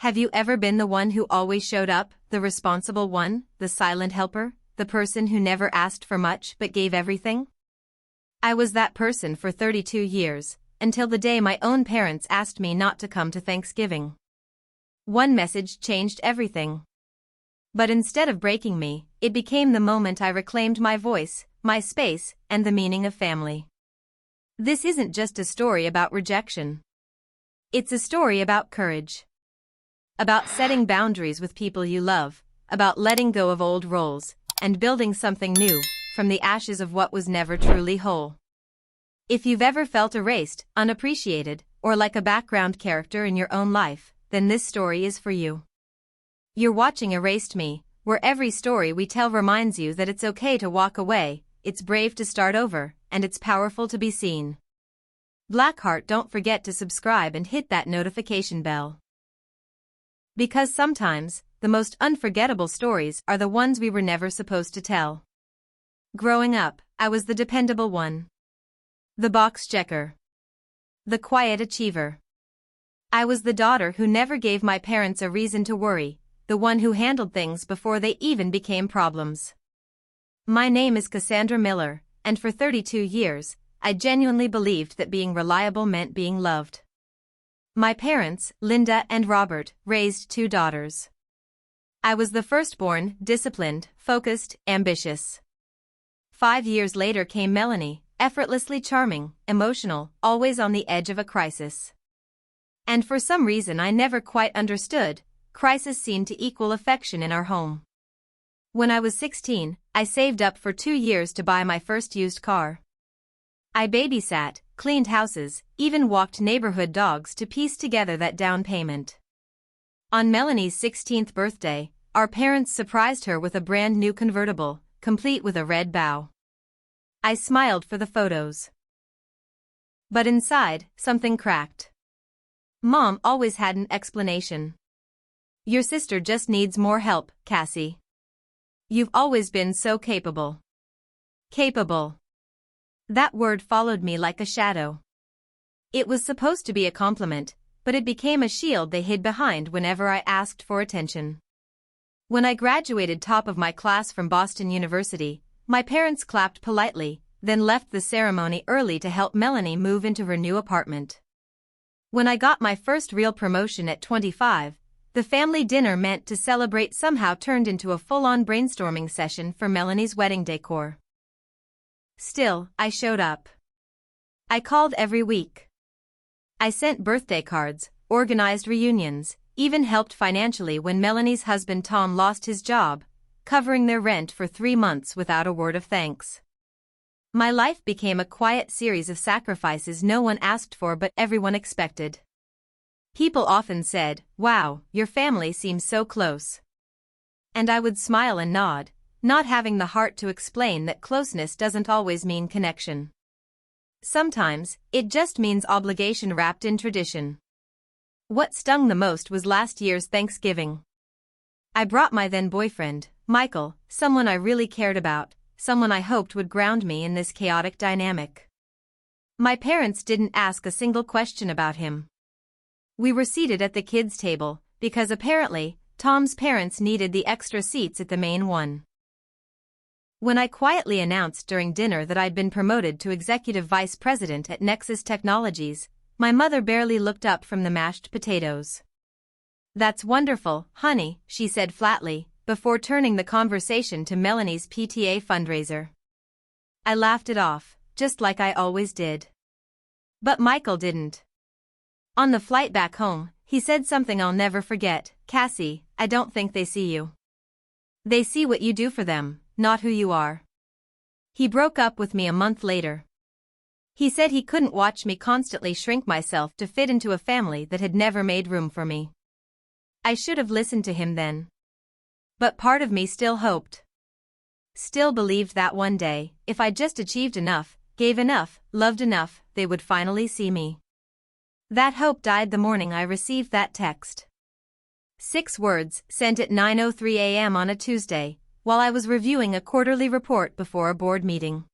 Have you ever been the one who always showed up, the responsible one, the silent helper, the person who never asked for much but gave everything? I was that person for 32 years, until the day my own parents asked me not to come to Thanksgiving. One message changed everything. But instead of breaking me, it became the moment I reclaimed my voice, my space, and the meaning of family. This isn't just a story about rejection. It's a story about courage. About setting boundaries with people you love, about letting go of old roles, and building something new, from the ashes of what was never truly whole. If you've ever felt erased, unappreciated, or like a background character in your own life, then this story is for you. You're watching ErasedMe, where every story we tell reminds you that it's okay to walk away, it's brave to start over, and it's powerful to be seen. Blackheart, don't forget to subscribe and hit that notification bell. Because sometimes, the most unforgettable stories are the ones we were never supposed to tell. Growing up, I was the dependable one. The box checker. The quiet achiever. I was the daughter who never gave my parents a reason to worry, the one who handled things before they even became problems. My name is Cassandra Miller, and for 32 years, I genuinely believed that being reliable meant being loved. My parents, Linda and Robert, raised 2 daughters. I was the firstborn, disciplined, focused, ambitious. 5 years later came Melanie, effortlessly charming, emotional, always on the edge of a crisis. And for some reason I never quite understood, crisis seemed to equal affection in our home. When I was 16, I saved up for 2 years to buy my first used car. I babysat, cleaned houses, even walked neighborhood dogs to piece together that down payment. On Melanie's 16th birthday, our parents surprised her with a brand new convertible, complete with a red bow. I smiled for the photos. But inside, something cracked. Mom always had an explanation. Your sister just needs more help, Cassie. You've always been so capable. Capable. That word followed me like a shadow. It was supposed to be a compliment, but it became a shield they hid behind whenever I asked for attention. When I graduated top of my class from Boston University, my parents clapped politely, then left the ceremony early to help Melanie move into her new apartment. When I got my first real promotion at 25, the family dinner meant to celebrate somehow turned into a full-on brainstorming session for Melanie's wedding decor. Still, I showed up. I called every week. I sent birthday cards, organized reunions, even helped financially when Melanie's husband Tom lost his job, covering their rent for 3 months without a word of thanks. My life became a quiet series of sacrifices no one asked for but everyone expected. People often said, "Wow, your family seems so close." And I would smile and nod, not having the heart to explain that closeness doesn't always mean connection. Sometimes, it just means obligation wrapped in tradition. What stung the most was last year's Thanksgiving. I brought my then boyfriend, Michael, someone I really cared about, someone I hoped would ground me in this chaotic dynamic. My parents didn't ask a single question about him. We were seated at the kids' table, because apparently, Tom's parents needed the extra seats at the main one. When I quietly announced during dinner that I'd been promoted to executive vice president at Nexus Technologies, my mother barely looked up from the mashed potatoes. "That's wonderful, honey," she said flatly, before turning the conversation to Melanie's PTA fundraiser. I laughed it off, just like I always did. But Michael didn't. On the flight back home, he said something I'll never forget. "Cassie, I don't think they see you. They see what you do for them, not who you are." He broke up with me a month later. He said he couldn't watch me constantly shrink myself to fit into a family that had never made room for me. I should have listened to him then. But part of me still hoped. Still believed that one day, if I just achieved enough, gave enough, loved enough, they would finally see me. That hope died the morning I received that text. 6 words, sent at 9:03 a.m. on a Tuesday, while I was reviewing a quarterly report before a board meeting.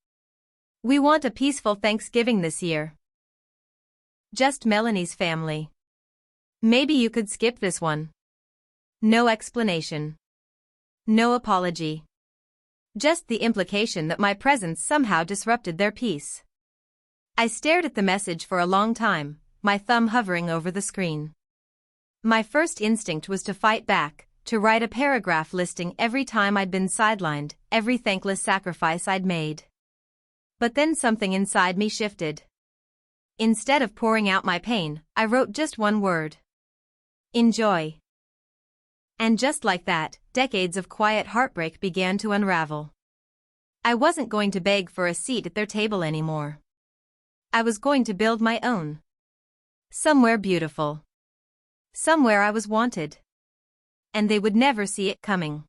"We want a peaceful Thanksgiving this year. Just Melanie's family. Maybe you could skip this one." No explanation. No apology. Just the implication that my presence somehow disrupted their peace. I stared at the message for a long time, my thumb hovering over the screen. My first instinct was to fight back, to write a paragraph listing every time I'd been sidelined, every thankless sacrifice I'd made. But then something inside me shifted. Instead of pouring out my pain, I wrote just one word. Enjoy. And just like that, decades of quiet heartbreak began to unravel. I wasn't going to beg for a seat at their table anymore. I was going to build my own. Somewhere beautiful. Somewhere I was wanted. And they would never see it coming.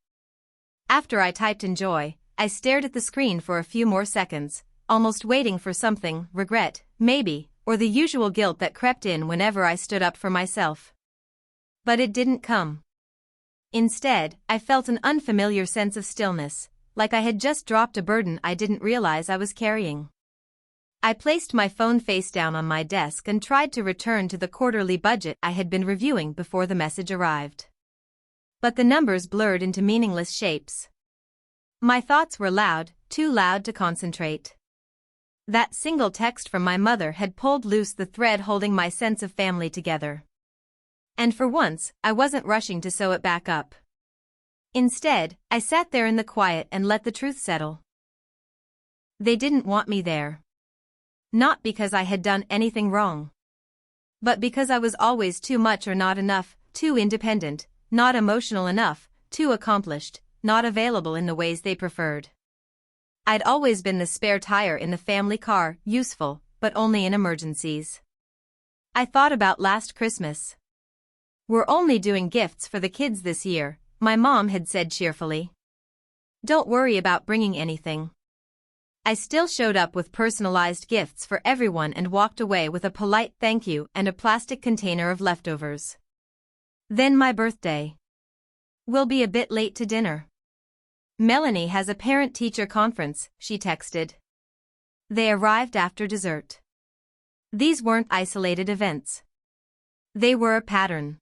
After I typed enjoy, I stared at the screen for a few more seconds, almost waiting for something, regret, maybe, or the usual guilt that crept in whenever I stood up for myself. But it didn't come. Instead, I felt an unfamiliar sense of stillness, like I had just dropped a burden I didn't realize I was carrying. I placed my phone face down on my desk and tried to return to the quarterly budget I had been reviewing before the message arrived. But the numbers blurred into meaningless shapes. My thoughts were loud, too loud to concentrate. That single text from my mother had pulled loose the thread holding my sense of family together. And for once, I wasn't rushing to sew it back up. Instead, I sat there in the quiet and let the truth settle. They didn't want me there. Not because I had done anything wrong. But because I was always too much or not enough, too independent, not emotional enough, too accomplished, not available in the ways they preferred. I'd always been the spare tire in the family car, useful, but only in emergencies. I thought about last Christmas. We're only doing gifts for the kids this year, my mom had said cheerfully. Don't worry about bringing anything. I still showed up with personalized gifts for everyone and walked away with a polite thank you and a plastic container of leftovers. Then my birthday. We'll be a bit late to dinner. Melanie has a parent-teacher conference, she texted. They arrived after dessert. These weren't isolated events. They were a pattern.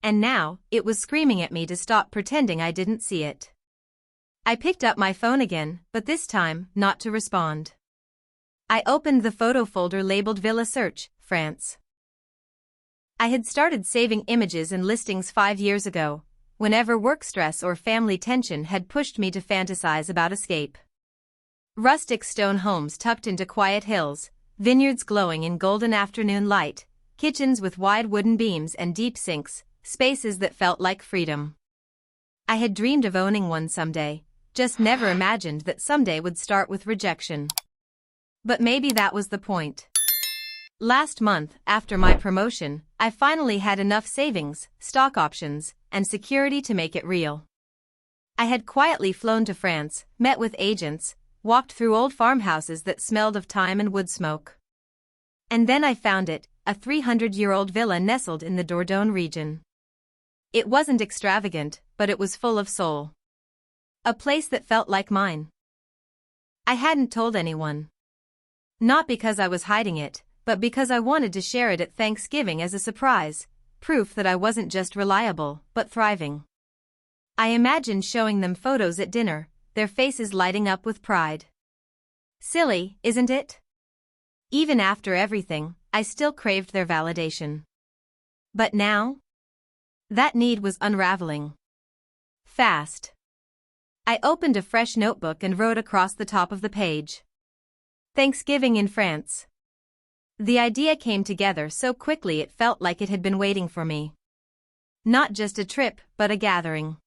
And now, it was screaming at me to stop pretending I didn't see it. I picked up my phone again, but this time, not to respond. I opened the photo folder labeled Villa Search, France. I had started saving images and listings 5 years ago, whenever work stress or family tension had pushed me to fantasize about escape. Rustic stone homes tucked into quiet hills, vineyards glowing in golden afternoon light, kitchens with wide wooden beams and deep sinks, spaces that felt like freedom. I had dreamed of owning one someday, just never imagined that someday would start with rejection. But maybe that was the point. Last month, after my promotion, I finally had enough savings, stock options, and security to make it real. I had quietly flown to France, met with agents, walked through old farmhouses that smelled of thyme and wood smoke. And then I found it, a 300-year-old villa nestled in the Dordogne region. It wasn't extravagant, but it was full of soul. A place that felt like mine. I hadn't told anyone. Not because I was hiding it, but because I wanted to share it at Thanksgiving as a surprise, proof that I wasn't just reliable, but thriving. I imagined showing them photos at dinner, their faces lighting up with pride. Silly, isn't it? Even after everything, I still craved their validation. But now? That need was unraveling. Fast. I opened a fresh notebook and wrote across the top of the page. Thanksgiving in France. The idea came together so quickly it felt like it had been waiting for me. Not just a trip, but a gathering.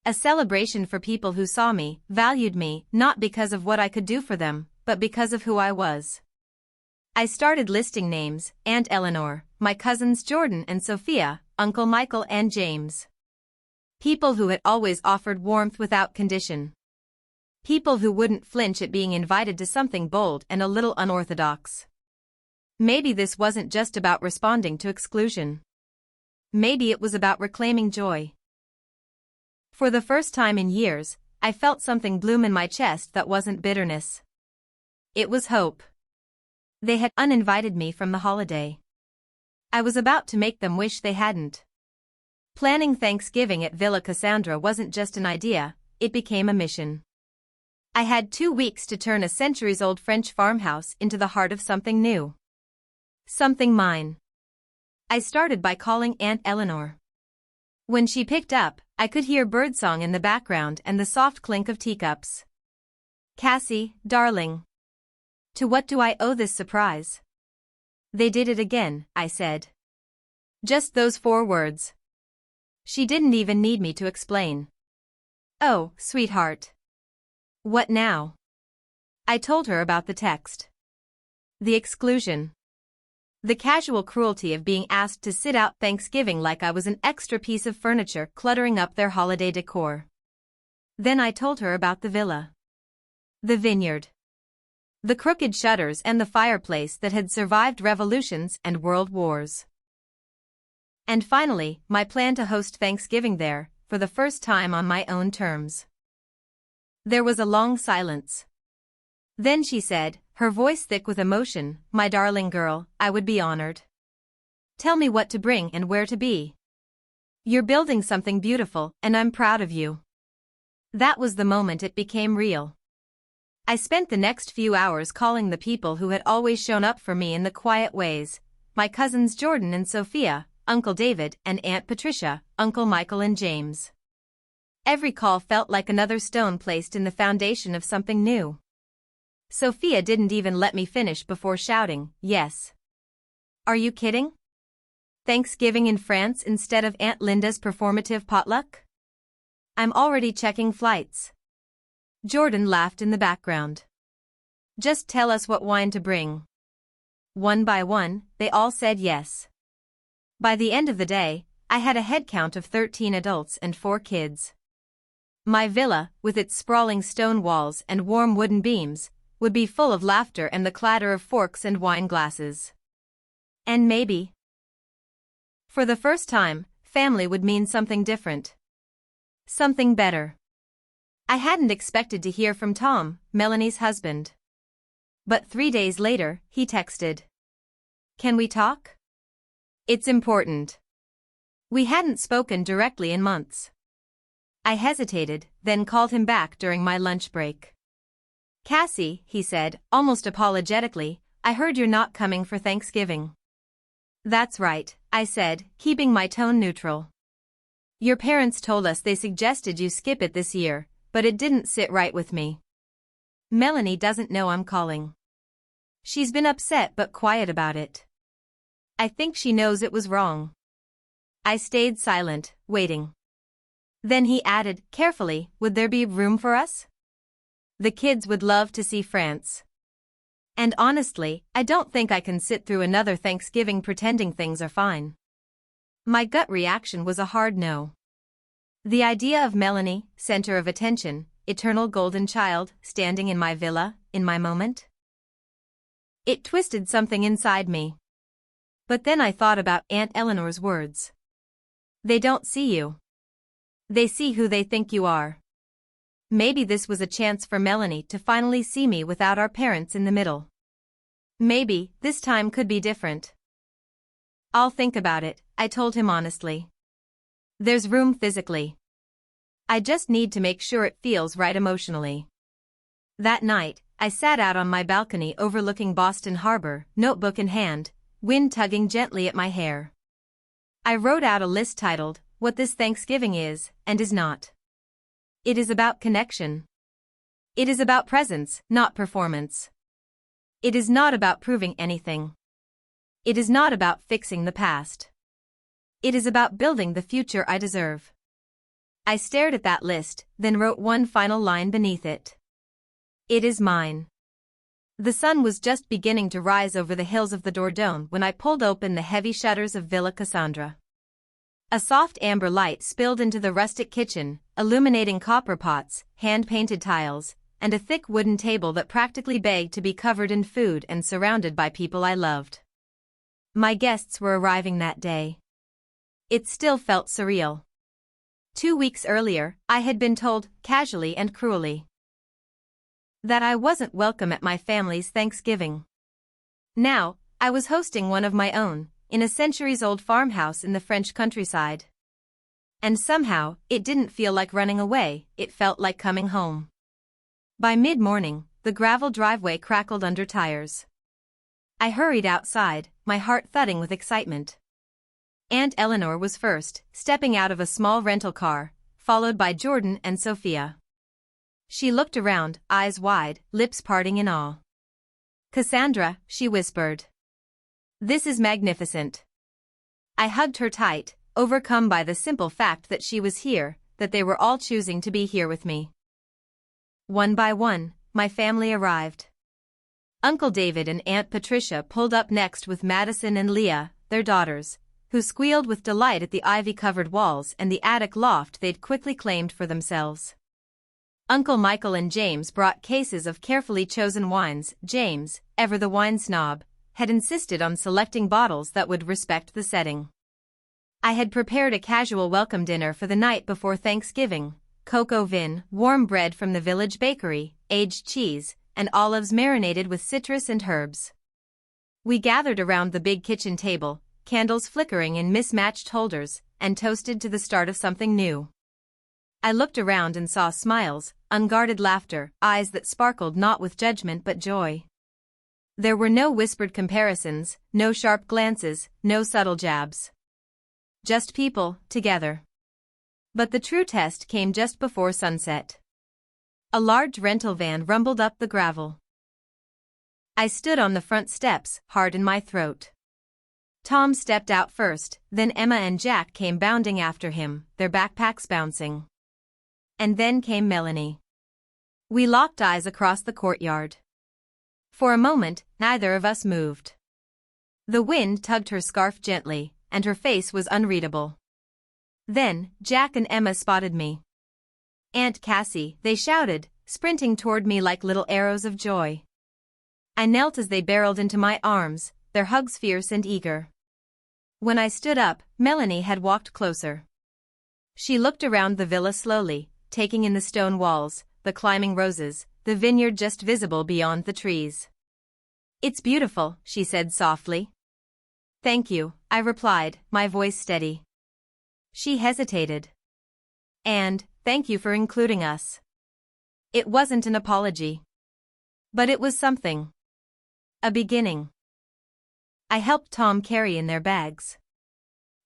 A celebration for people who saw me, valued me, not because of what I could do for them, but because of who I was. I started listing names: Aunt Eleanor, my cousins Jordan and Sophia, Uncle Michael and James. People who had always offered warmth without condition. People who wouldn't flinch at being invited to something bold and a little unorthodox. Maybe this wasn't just about responding to exclusion. Maybe it was about reclaiming joy. For the first time in years, I felt something bloom in my chest that wasn't bitterness. It was hope. They had uninvited me from the holiday. I was about to make them wish they hadn't. Planning Thanksgiving at Villa Cassandra wasn't just an idea, it became a mission. I had 2 weeks to turn a centuries-old French farmhouse into the heart of something new. Something mine. I started by calling Aunt Eleanor. When she picked up, I could hear birdsong in the background and the soft clink of teacups. "Cassie, darling. To what do I owe this surprise?" "They did it again," I said. Just those 4 words. She didn't even need me to explain. "Oh, sweetheart. What now?" I told her about the text. The exclusion. The casual cruelty of being asked to sit out Thanksgiving like I was an extra piece of furniture cluttering up their holiday decor. Then I told her about the villa. The vineyard. The crooked shutters and the fireplace that had survived revolutions and world wars. And finally, my plan to host Thanksgiving there, for the first time on my own terms. There was a long silence. Then she said, her voice thick with emotion, "My darling girl, I would be honored. Tell me what to bring and where to be. You're building something beautiful, and I'm proud of you." That was the moment it became real. I spent the next few hours calling the people who had always shown up for me in the quiet ways, my cousins Jordan and Sophia, Uncle David and Aunt Patricia, Uncle Michael and James. Every call felt like another stone placed in the foundation of something new. Sophia didn't even let me finish before shouting, "Yes. Are you kidding? Thanksgiving in France instead of Aunt Linda's performative potluck? I'm already checking flights." Jordan laughed in the background. "Just tell us what wine to bring." One by one, they all said yes. By the end of the day, I had a head count of 13 adults and 4 kids. My villa, with its sprawling stone walls and warm wooden beams, would be full of laughter and the clatter of forks and wine glasses. And maybe, for the first time, family would mean something different. Something better. I hadn't expected to hear from Tom, Melanie's husband. But 3 days later, he texted. "Can we talk? It's important." We hadn't spoken directly in months. I hesitated, then called him back during my lunch break. "Cassie," he said, almost apologetically, "I heard you're not coming for Thanksgiving." "That's right," I said, keeping my tone neutral. "Your parents told us they suggested you skip it this year, but it didn't sit right with me. Melanie doesn't know I'm calling. She's been upset but quiet about it. I think she knows it was wrong." I stayed silent, waiting. Then he added, carefully, "Would there be room for us? The kids would love to see France. And honestly, I don't think I can sit through another Thanksgiving pretending things are fine." My gut reaction was a hard no. The idea of Melanie, center of attention, eternal golden child, standing in my villa, in my moment. It twisted something inside me. But then I thought about Aunt Eleanor's words. "They don't see you. They see who they think you are." Maybe this was a chance for Melanie to finally see me without our parents in the middle. Maybe this time could be different. "I'll think about it," I told him honestly. "There's room physically. I just need to make sure it feels right emotionally." That night, I sat out on my balcony overlooking Boston Harbor, notebook in hand, wind tugging gently at my hair. I wrote out a list titled, "What This Thanksgiving Is and Is Not." It is about connection. It is about presence, not performance. It is not about proving anything. It is not about fixing the past. It is about building the future I deserve. I stared at that list, then wrote one final line beneath it. It is mine. The sun was just beginning to rise over the hills of the Dordogne when I pulled open the heavy shutters of Villa Cassandra. A soft amber light spilled into the rustic kitchen, illuminating copper pots, hand-painted tiles, and a thick wooden table that practically begged to be covered in food and surrounded by people I loved. My guests were arriving that day. It still felt surreal. 2 weeks earlier, I had been told, casually and cruelly, that I wasn't welcome at my family's Thanksgiving. Now, I was hosting one of my own, in a centuries-old farmhouse in the French countryside. And somehow, it didn't feel like running away, it felt like coming home. By mid-morning, the gravel driveway crackled under tires. I hurried outside, my heart thudding with excitement. Aunt Eleanor was first, stepping out of a small rental car, followed by Jordan and Sophia. She looked around, eyes wide, lips parting in awe. "Cassandra," she whispered. "This is magnificent." I hugged her tight, overcome by the simple fact that she was here, that they were all choosing to be here with me. One by one, my family arrived. Uncle David and Aunt Patricia pulled up next with Madison and Leah, their daughters, who squealed with delight at the ivy-covered walls and the attic loft they'd quickly claimed for themselves. Uncle Michael and James brought cases of carefully chosen wines. James, ever the wine snob, had insisted on selecting bottles that would respect the setting. I had prepared a casual welcome dinner for the night before Thanksgiving: cocoa vin, warm bread from the village bakery, aged cheese, and olives marinated with citrus and herbs. We gathered around the big kitchen table, candles flickering in mismatched holders, and toasted to the start of something new. I looked around and saw smiles, unguarded laughter, eyes that sparkled not with judgment but joy. There were no whispered comparisons, no sharp glances, no subtle jabs. Just people, together. But the true test came just before sunset. A large rental van rumbled up the gravel. I stood on the front steps, heart in my throat. Tom stepped out first, then Emma and Jack came bounding after him, their backpacks bouncing. And then came Melanie. We locked eyes across the courtyard. For a moment, neither of us moved. The wind tugged her scarf gently, and her face was unreadable. Then, Jack and Emma spotted me. "Aunt Cassie," they shouted, sprinting toward me like little arrows of joy. I knelt as they barreled into my arms, their hugs fierce and eager. When I stood up, Melanie had walked closer. She looked around the villa slowly, taking in the stone walls, the climbing roses, the vineyard just visible beyond the trees. "It's beautiful," she said softly. "Thank you," I replied, my voice steady. She hesitated. "And, thank you for including us." It wasn't an apology. But it was something. A beginning. I helped Tom carry in their bags.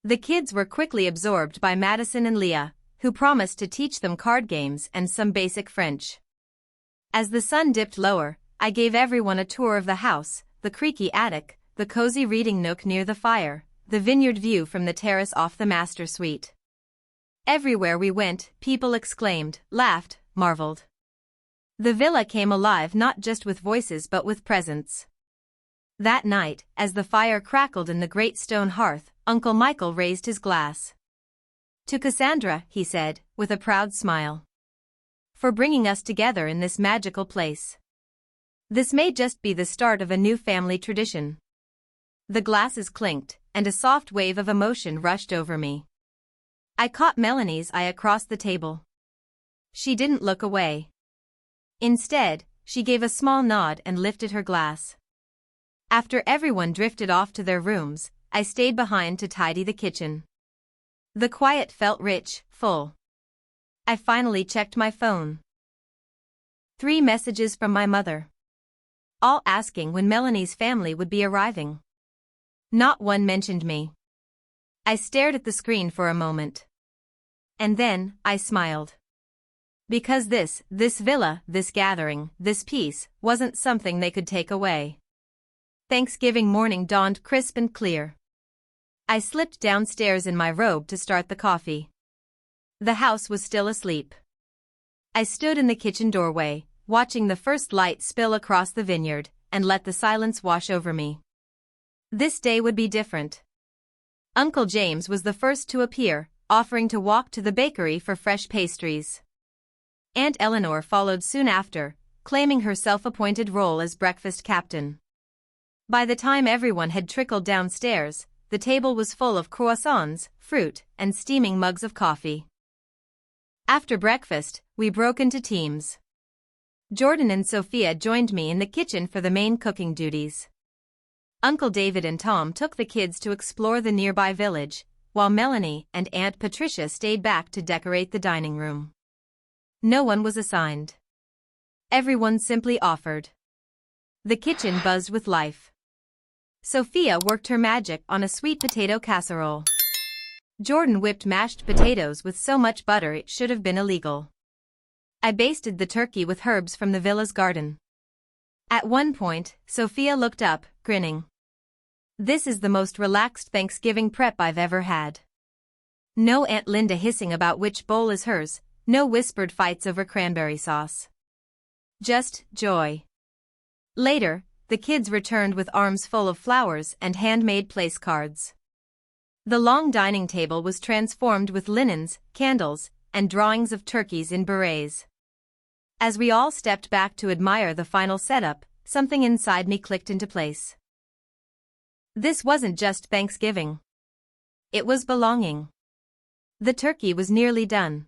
The kids were quickly absorbed by Madison and Leah, who promised to teach them card games and some basic French. As the sun dipped lower, I gave everyone a tour of the house, the creaky attic, the cozy reading nook near the fire, the vineyard view from the terrace off the master suite. Everywhere we went, people exclaimed, laughed, marveled. The villa came alive not just with voices but with presence. That night, as the fire crackled in the great stone hearth, Uncle Michael raised his glass. "To Cassandra," he said, with a proud smile. "For bringing us together in this magical place. This may just be the start of a new family tradition." The glasses clinked, and a soft wave of emotion rushed over me. I caught Melanie's eye across the table. She didn't look away. Instead, she gave a small nod and lifted her glass. After everyone drifted off to their rooms, I stayed behind to tidy the kitchen. The quiet felt rich, full. I finally checked my phone. 3 messages from my mother. All asking when Melanie's family would be arriving. Not one mentioned me. I stared at the screen for a moment. And then, I smiled. Because this villa, this gathering, this peace, wasn't something they could take away. Thanksgiving morning dawned crisp and clear. I slipped downstairs in my robe to start the coffee. The house was still asleep. I stood in the kitchen doorway, watching the first light spill across the vineyard, and let the silence wash over me. This day would be different. Uncle James was the first to appear, offering to walk to the bakery for fresh pastries. Aunt Eleanor followed soon after, claiming her self-appointed role as breakfast captain. By the time everyone had trickled downstairs, the table was full of croissants, fruit, and steaming mugs of coffee. After breakfast, we broke into teams. Jordan and Sophia joined me in the kitchen for the main cooking duties. Uncle David and Tom took the kids to explore the nearby village, while Melanie and Aunt Patricia stayed back to decorate the dining room. No one was assigned. Everyone simply offered. The kitchen buzzed with life. Sophia worked her magic on a sweet potato casserole. Jordan whipped mashed potatoes with so much butter it should have been illegal. I basted the turkey with herbs from the villa's garden. At one point, Sophia looked up, grinning. This is the most relaxed Thanksgiving prep I've ever had. No Aunt Linda hissing about which bowl is hers, no whispered fights over cranberry sauce. Just joy. Later, the kids returned with arms full of flowers and handmade place cards. The long dining table was transformed with linens, candles, and drawings of turkeys in berets. As we all stepped back to admire the final setup, something inside me clicked into place. This wasn't just Thanksgiving. It was belonging. The turkey was nearly done.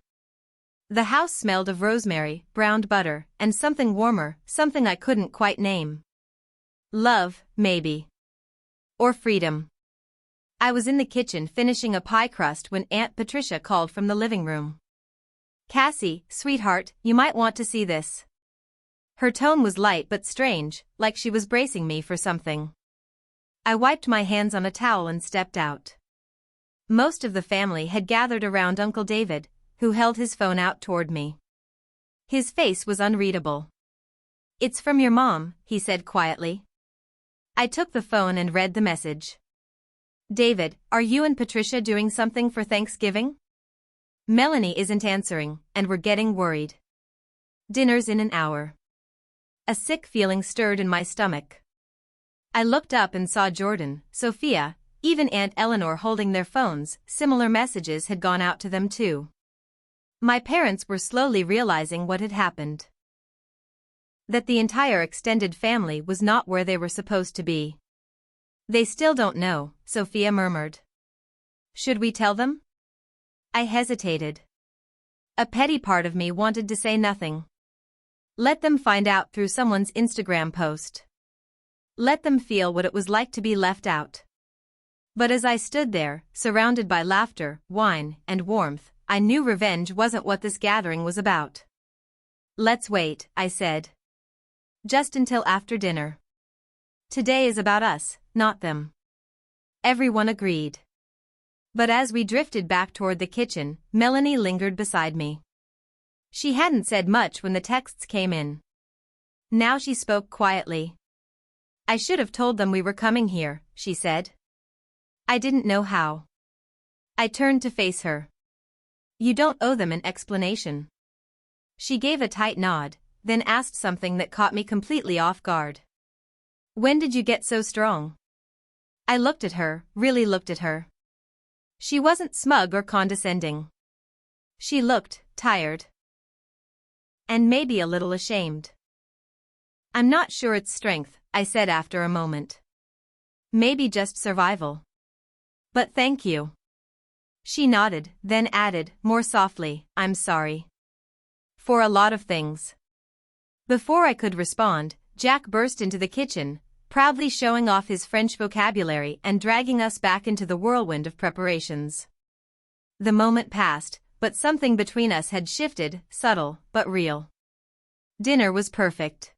The house smelled of rosemary, browned butter, and something warmer, something I couldn't quite name. Love, maybe. Or freedom. I was in the kitchen finishing a pie crust when Aunt Patricia called from the living room. Cassie, sweetheart, you might want to see this. Her tone was light but strange, like she was bracing me for something. I wiped my hands on a towel and stepped out. Most of the family had gathered around Uncle David, who held his phone out toward me. His face was unreadable. It's from your mom, he said quietly. I took the phone and read the message. David, are you and Patricia doing something for Thanksgiving? Melanie isn't answering, and we're getting worried. Dinner's in an hour. A sick feeling stirred in my stomach. I looked up and saw Jordan, Sophia, even Aunt Eleanor holding their phones. Similar messages had gone out to them too. My parents were slowly realizing what had happened. That the entire extended family was not where they were supposed to be. They still don't know, Sophia murmured. Should we tell them? I hesitated. A petty part of me wanted to say nothing. Let them find out through someone's Instagram post. Let them feel what it was like to be left out. But as I stood there, surrounded by laughter, wine, and warmth, I knew revenge wasn't what this gathering was about. Let's wait, I said. Just until after dinner. Today is about us, not them. Everyone agreed. But as we drifted back toward the kitchen, Melanie lingered beside me. She hadn't said much when the texts came in. Now she spoke quietly. I should have told them we were coming here, she said. I didn't know how. I turned to face her. You don't owe them an explanation. She gave a tight nod, then asked something that caught me completely off guard. When did you get so strong? I looked at her, really looked at her. She wasn't smug or condescending. She looked tired. And maybe a little ashamed. I'm not sure it's strength, I said after a moment. Maybe just survival. But thank you. She nodded, then added, more softly, I'm sorry. For a lot of things. Before I could respond, Jack burst into the kitchen, proudly showing off his French vocabulary and dragging us back into the whirlwind of preparations. The moment passed, but something between us had shifted, subtle, but real. Dinner was perfect.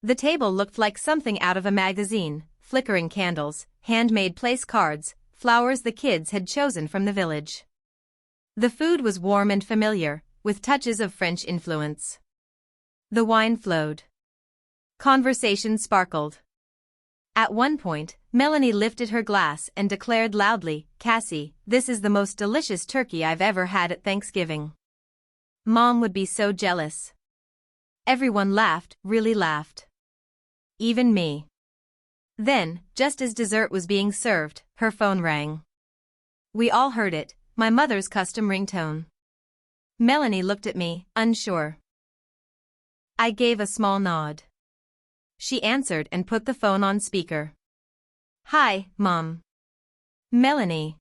The table looked like something out of a magazine, flickering candles, handmade place cards, flowers the kids had chosen from the village. The food was warm and familiar, with touches of French influence. The wine flowed. Conversation sparkled. At one point, Melanie lifted her glass and declared loudly, Cassie, this is the most delicious turkey I've ever had at Thanksgiving. Mom would be so jealous. Everyone laughed, really laughed. Even me. Then, just as dessert was being served, her phone rang. We all heard it, my mother's custom ringtone. Melanie looked at me, unsure. I gave a small nod. She answered and put the phone on speaker. Hi, Mom. Melanie.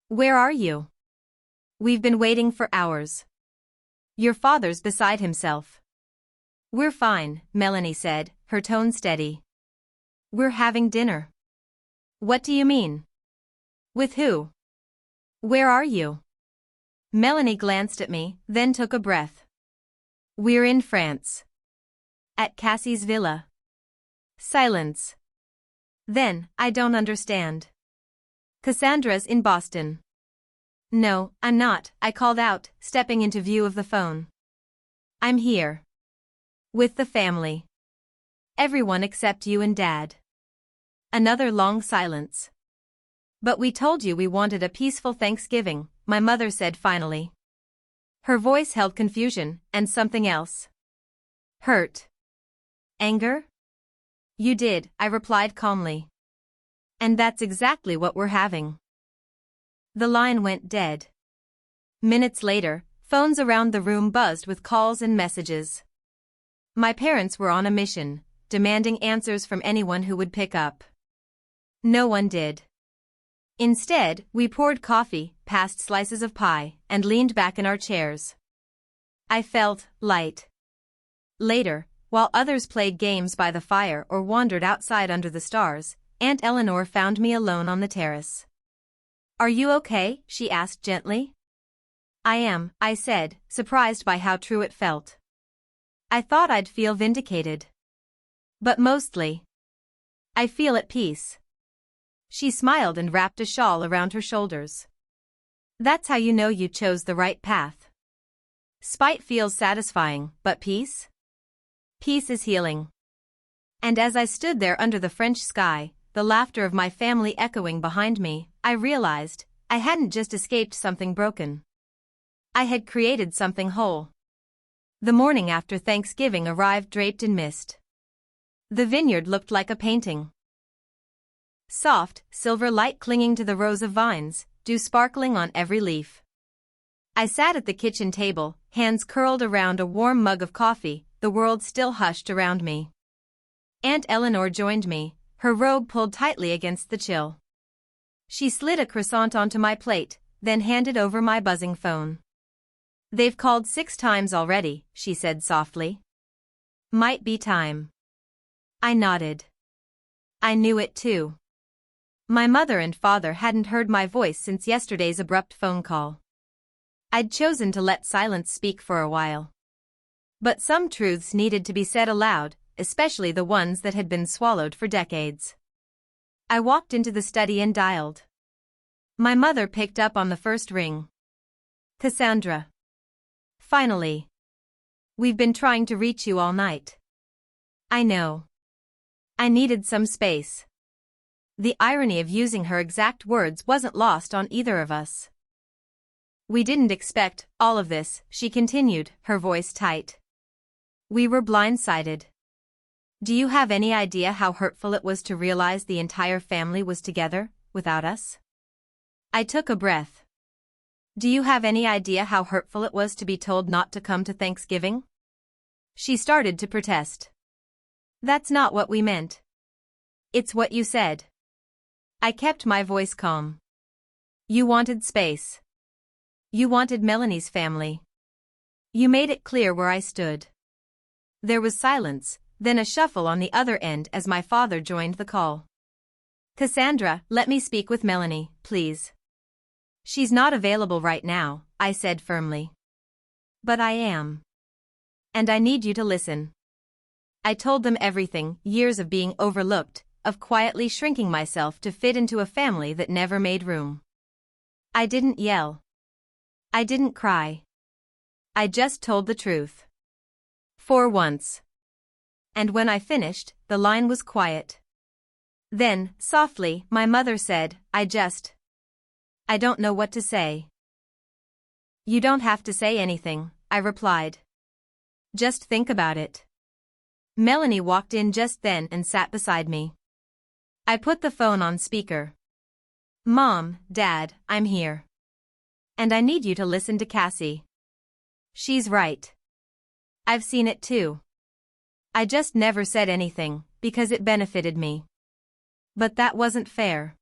Where are you? We've been waiting for hours. Your father's beside himself. We're fine, Melanie said, her tone steady. We're having dinner. What do you mean? With who? Where are you? Melanie glanced at me, then took a breath. We're in France. At Cassie's villa. Silence. Then, I don't understand. Cassandra's in Boston. No, I'm not, I called out, stepping into view of the phone. I'm here. With the family. Everyone except you and Dad. Another long silence. But we told you we wanted a peaceful Thanksgiving, my mother said finally. Her voice held confusion, and something else. Hurt. Anger? You did, I replied calmly. And that's exactly what we're having. The line went dead. Minutes later, phones around the room buzzed with calls and messages. My parents were on a mission, demanding answers from anyone who would pick up. No one did. Instead, we poured coffee, passed slices of pie, and leaned back in our chairs. I felt light. Later, while others played games by the fire or wandered outside under the stars, Aunt Eleanor found me alone on the terrace. Are you okay? She asked gently. I am, I said, surprised by how true it felt. I thought I'd feel vindicated. But mostly, I feel at peace. She smiled and wrapped a shawl around her shoulders. That's how you know you chose the right path. Spite feels satisfying, but peace? Peace is healing. And as I stood there under the French sky, the laughter of my family echoing behind me, I realized I hadn't just escaped something broken. I had created something whole. The morning after Thanksgiving arrived draped in mist. The vineyard looked like a painting. Soft, silver light clinging to the rows of vines, dew sparkling on every leaf. I sat at the kitchen table, hands curled around a warm mug of coffee, the world still hushed around me. Aunt Eleanor joined me, her robe pulled tightly against the chill. She slid a croissant onto my plate, then handed over my buzzing phone. They've called 6 times already, she said softly. Might be time. I nodded. I knew it too. My mother and father hadn't heard my voice since yesterday's abrupt phone call. I'd chosen to let silence speak for a while. But some truths needed to be said aloud, especially the ones that had been swallowed for decades. I walked into the study and dialed. My mother picked up on the first ring. Cassandra. Finally. We've been trying to reach you all night. I know. I needed some space. The irony of using her exact words wasn't lost on either of us. We didn't expect all of this, she continued, her voice tight. We were blindsided. Do you have any idea how hurtful it was to realize the entire family was together, without us? I took a breath. Do you have any idea how hurtful it was to be told not to come to Thanksgiving? She started to protest. That's not what we meant. It's what you said. I kept my voice calm. You wanted space. You wanted Melanie's family. You made it clear where I stood. There was silence, then a shuffle on the other end as my father joined the call. Cassandra, let me speak with Melanie, please. She's not available right now, I said firmly. But I am. And I need you to listen. I told them everything, years of being overlooked, of quietly shrinking myself to fit into a family that never made room. I didn't yell. I didn't cry. I just told the truth. For once. And when I finished, the line was quiet. Then, softly, my mother said, I don't know what to say. You don't have to say anything, I replied. Just think about it. Melanie walked in just then and sat beside me. I put the phone on speaker. Mom, Dad, I'm here. And I need you to listen to Cassie. She's right. I've seen it too. I just never said anything, because it benefited me. But that wasn't fair.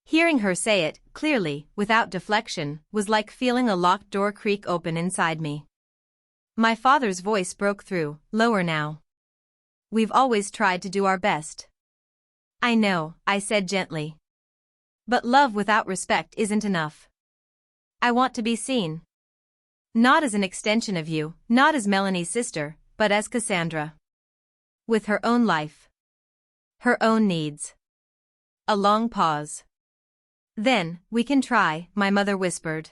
Hearing her say it, clearly, without deflection, was like feeling a locked door creak open inside me. My father's voice broke through, lower now. We've always tried to do our best. I know, I said gently. But love without respect isn't enough. I want to be seen. Not as an extension of you, not as Melanie's sister, but as Cassandra. With her own life. Her own needs. A long pause. Then, we can try, my mother whispered.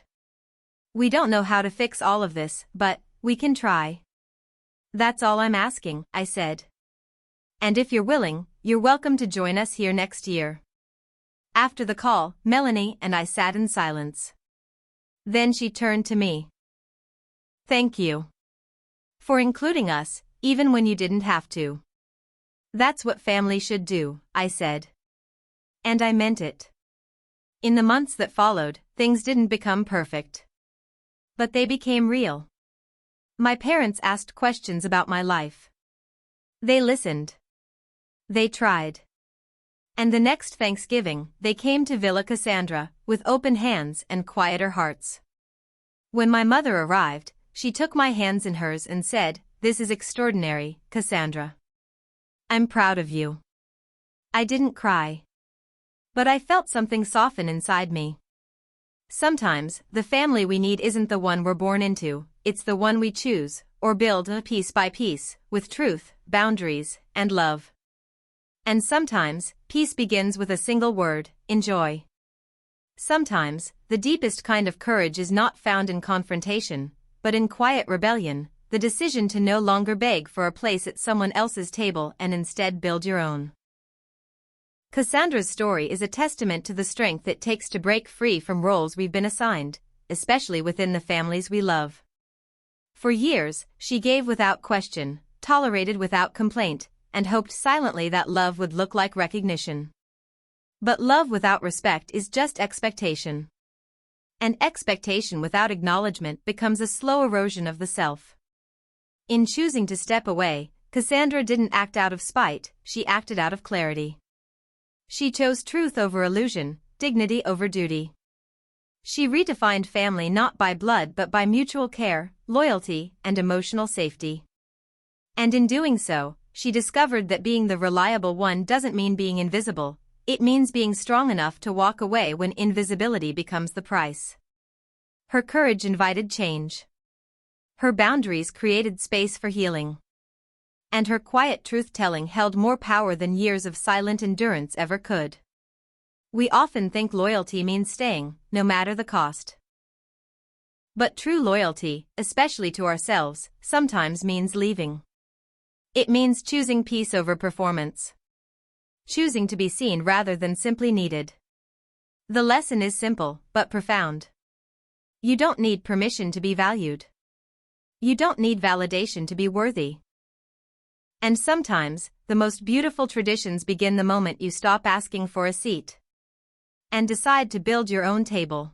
We don't know how to fix all of this, but we can try. That's all I'm asking, I said. And if you're willing, you're welcome to join us here next year. After the call, Melanie and I sat in silence. Then she turned to me. Thank you. For including us, even when you didn't have to. That's what family should do, I said. And I meant it. In the months that followed, things didn't become perfect. But they became real. My parents asked questions about my life. They listened. They tried. And the next Thanksgiving, they came to Villa Cassandra, with open hands and quieter hearts. When my mother arrived, she took my hands in hers and said, "This is extraordinary, Cassandra. I'm proud of you." I didn't cry. But I felt something soften inside me. Sometimes, the family we need isn't the one we're born into, it's the one we choose, or build piece by piece, with truth, boundaries, and love. And sometimes, peace begins with a single word, enjoy. Sometimes, the deepest kind of courage is not found in confrontation, but in quiet rebellion, the decision to no longer beg for a place at someone else's table and instead build your own. Cassandra's story is a testament to the strength it takes to break free from roles we've been assigned, especially within the families we love. For years, she gave without question, tolerated without complaint, and hoped silently that love would look like recognition. But love without respect is just expectation. And expectation without acknowledgement becomes a slow erosion of the self. In choosing to step away, Cassandra didn't act out of spite, she acted out of clarity. She chose truth over illusion, dignity over duty. She redefined family not by blood but by mutual care, loyalty, and emotional safety. And in doing so, she discovered that being the reliable one doesn't mean being invisible, it means being strong enough to walk away when invisibility becomes the price. Her courage invited change. Her boundaries created space for healing. And her quiet truth-telling held more power than years of silent endurance ever could. We often think loyalty means staying, no matter the cost. But true loyalty, especially to ourselves, sometimes means leaving. It means choosing peace over performance. Choosing to be seen rather than simply needed. The lesson is simple, but profound. You don't need permission to be valued. You don't need validation to be worthy. And sometimes, the most beautiful traditions begin the moment you stop asking for a seat. And decide to build your own table.